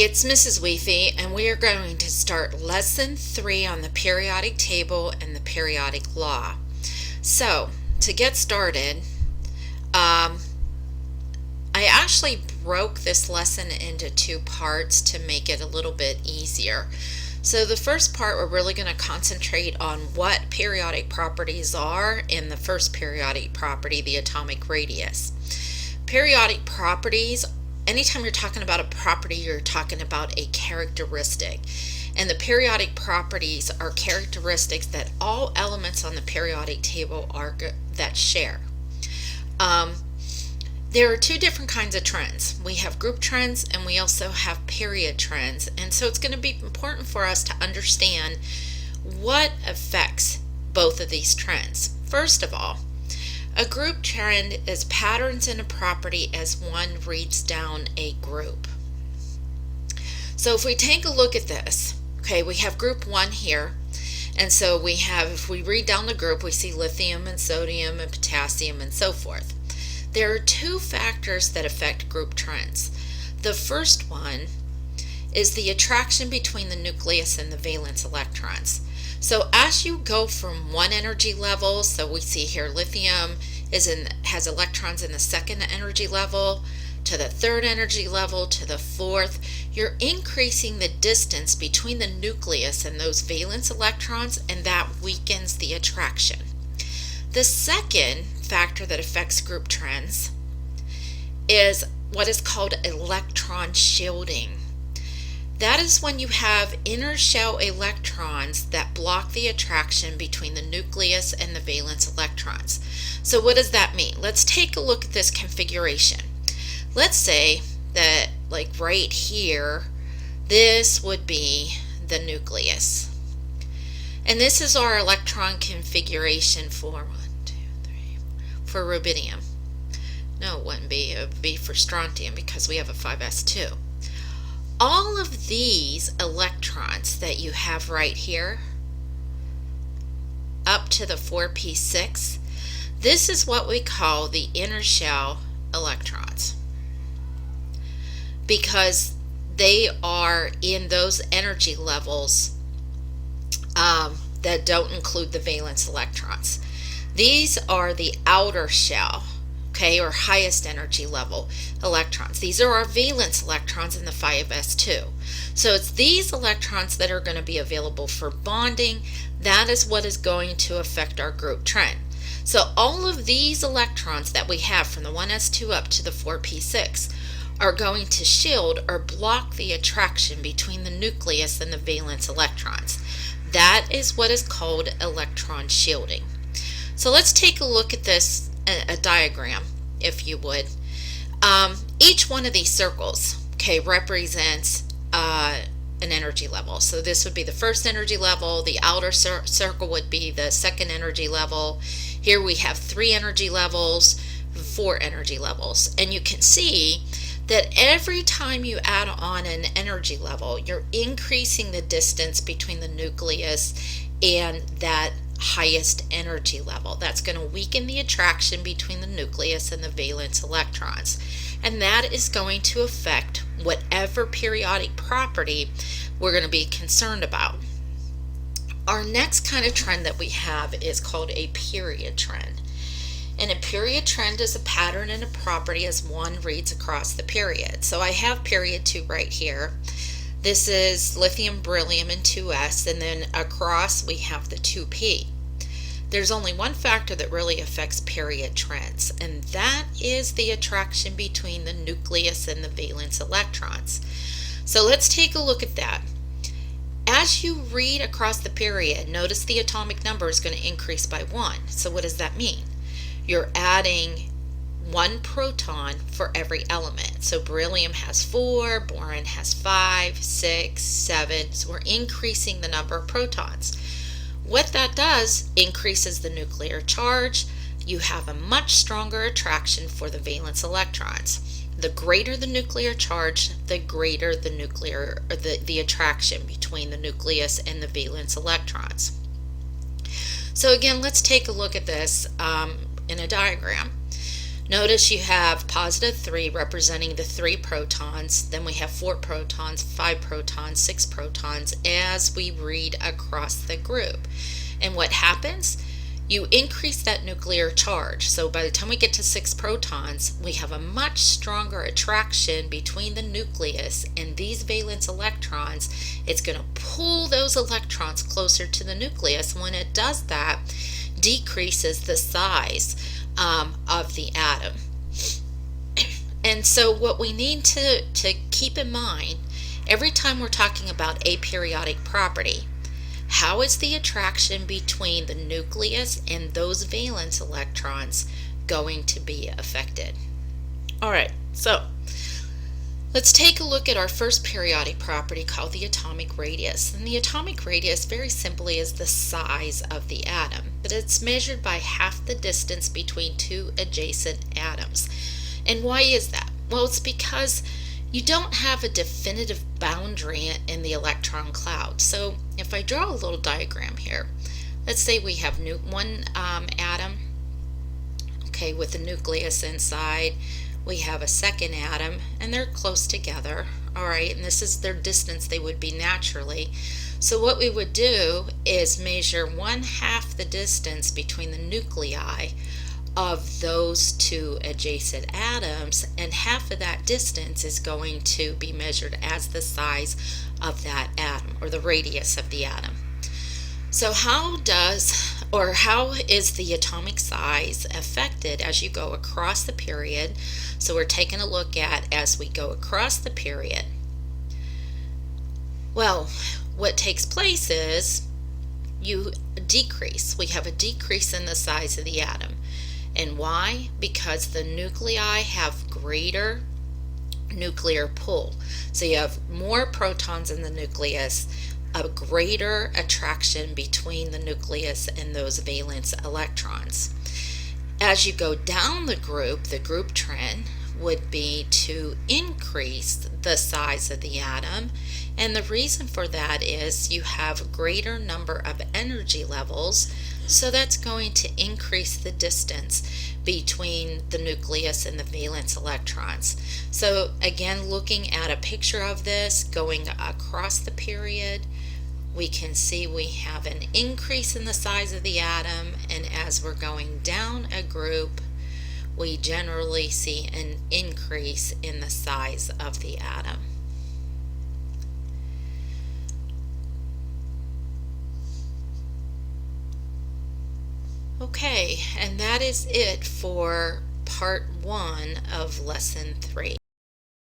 it's Mrs. Weethy, and we are going to start Lesson 3 on the periodic table and the periodic law. So, to get started, I actually broke this lesson into two parts to make it a little bit easier. So the first part, we're really going to concentrate on what periodic properties are in the first periodic property, the atomic radius. Periodic properties, anytime you're talking about a property, you're talking about a characteristic. And the periodic properties are characteristics that all elements on the periodic table that share. There are two different kinds of trends. We have group trends and we also have period trends. And so it's going to be important for us to understand what affects both of these trends. First of all, a group trend is patterns in a property as one reads down a group. So if we take a look at this, okay, we have group 1 here. And so we have, if we read down the group, we see lithium and sodium and potassium and so forth. There are two factors that affect group trends. The first one is the attraction between the nucleus and the valence electrons. So as you go from one energy level, so we see here lithium has electrons in the second energy level, to the third energy level, to the fourth, you're increasing the distance between the nucleus and those valence electrons, and that weakens the attraction. The second factor that affects group trends is what is called electron shielding. That is when you have inner shell electrons that block the attraction between the nucleus and the valence electrons. So what does that mean? Let's take a look at this configuration. Let's say that, like right here, this would be the nucleus. And this is our electron configuration for for rubidium. No, it wouldn't be. It would be for strontium because we have a 5s2. All of these electrons that you have right here, up to the 4p6, this is what we call the inner shell electrons, because they are in those energy levels that don't include the valence electrons. These are the outer shell, okay, or highest energy level electrons. These are our valence electrons in the 5s2. So it's these electrons that are going to be available for bonding. That is what is going to affect our group trend. So all of these electrons that we have from the 1s2 up to the 4p6 are going to shield or block the attraction between the nucleus and the valence electrons. That is what is called electron shielding. So let's take a look at this, a diagram, if you would. Each one of these circles, okay, represents an energy level. So this would be the first energy level. The outer circle would be the second energy level. Here we have 3 energy levels, 4 energy levels. And you can see that every time you add on an energy level, you're increasing the distance between the nucleus and that highest energy level. That's going to weaken the attraction between the nucleus and the valence electrons. And that is going to affect whatever periodic property we're going to be concerned about. Our next kind of trend that we have is called a period trend. And a period trend is a pattern in a property as one reads across the period. So I have period 2 right here. This is lithium, beryllium, and 2s, and then across we have the 2p. There's only one factor that really affects period trends, and that is the attraction between the nucleus and the valence electrons. So let's take a look at that. As you read across the period, notice the atomic number is going to increase by 1. So what does that mean? You're adding 1 proton for every element. So beryllium has 4, boron has 5, 6, 7. So we're increasing the number of protons. What that does increases the nuclear charge. You have a much stronger attraction for the valence electrons. The greater the nuclear charge, the greater the attraction between the nucleus and the valence electrons. So again, let's take a look at this in a diagram. Notice you have positive 3 representing the 3 protons, then we have 4 protons, 5 protons, 6 protons as we read across the group. And what happens? You increase that nuclear charge. So by the time we get to 6 protons, we have a much stronger attraction between the nucleus and these valence electrons. It's going to pull those electrons closer to the nucleus. When it does that, decreases the size of the atom. And so what we need to keep in mind every time we're talking about aperiodic property, how is the attraction between the nucleus and those valence electrons going to be affected? All right, so let's take a look at our first periodic property called the atomic radius. And the atomic radius very simply is the size of the atom, but it's measured by half the distance between two adjacent atoms. And why is that? Well, it's because you don't have a definitive boundary in the electron cloud. So if I draw a little diagram here, let's say we have one atom, okay, with a nucleus inside. We have a second atom, and they're close together, all right, and this is their distance they would be naturally. So what we would do is measure 1/2 the distance between the nuclei of those two adjacent atoms, and half of that distance is going to be measured as the size of that atom, or the radius of the atom. So how is the atomic size affected as you go across the period? So we're taking a look at as we go across the period. Well, what takes place is you decrease. We have a decrease in the size of the atom. And why? Because the nuclei have greater nuclear pull. So you have more protons in the nucleus, a greater attraction between the nucleus and those valence electrons. As you go down the group trend would be to increase the size of the atom, and the reason for that is you have a greater number of energy levels, so that's going to increase the distance between the nucleus and the valence electrons. So again, looking at a picture of this going across the period, we can see we have an increase in the size of the atom, and as we're going down a group, we generally see an increase in the size of the atom. Okay, and that is it for part 1 of lesson 3.